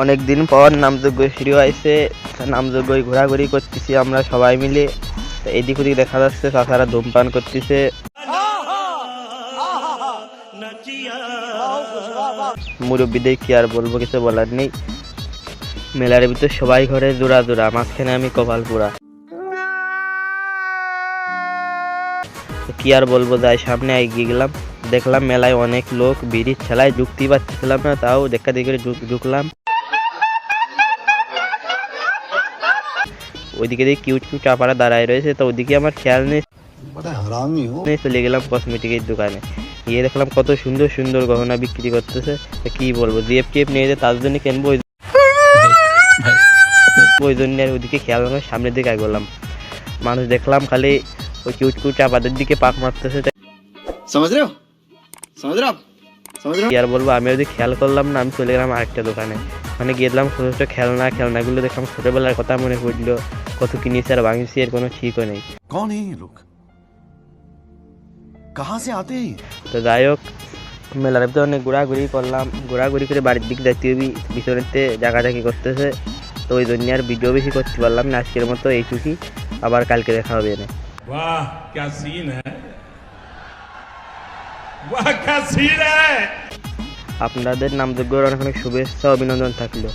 অনেকদিন পর নামযজ্ঞ শুরু হয়েছে। নামযজ্ঞ ঘোরাঘুরি করতেছি আমরা সবাই মিলে। এদিক ওদিক দেখা যাচ্ছে চাচারা ধূমপান করতেছে। মুরব্বীদের কি আর বলবো, কিছু বলার নেই। মেলার ভিতর সবাই ঘরে জোড়া জোড়া, মাঝখানে আমি কপাল পোড়া। কি আর বলবো, যাই সামনে এগিয়ে গেলাম, দেখলাম মেলায় অনেক লোক, বিড়ির ঠেলায় ঢুকতেই পারছিলাম না, তাও দেখা দেখি করে ঢুকলাম। ওইদিকে দেখি কিউট কিউট চাপারা দাঁড়ায় রয়েছে, তো ওইদিকে আমার খেয়াল নেই, চলে গেলাম কসমেটিকের দোকানে। গিয়ে দেখলাম কত সুন্দর সুন্দর গহনা বিক্রি করতেছে। কি বলবো, জিএফ টিএফ নিয়ে যে তার জন্য কিনবো, ওই জন্য আর ওইদিকে খেয়াল করে সামনের দিকে এগোলাম। মানুষ দেখলাম খালি ওই কিউট কিউট চাপাদের দিকে পাক মারতেছে। কি আর বলবো, আমি ওদিকে খেয়াল করলাম না, আমি চলে গেলাম আরেকটা দোকানে। মানে গেলাম ছোটো ছোটো খেলনাগুলো দেখলাম, ছোটবেলার কথা মনে পড়লো, কত কিনেছি আর ভাঙিছি, এর কোনো ঠিকও নেই। তো যাই হোক, মেলার ভিতরে অনেক ঘোরাঘুরি করলাম, ঘোরাঘুরি করে বাড়ির দিকে যাইতে হবি, পিছনেতে জায়গাটাকি করতেছে, তো ওই জন্য আর ভিডিও বেশি করতে পারলাম না। আজকের মতো এইটুকুই, আবার কালকে দেখা হবে না। वाह क्या सीन है, वाह क्या सीन है। আপনাদের নামযোগ্য অনেক অনেক শুভেচ্ছা অভিনন্দন থাকলো।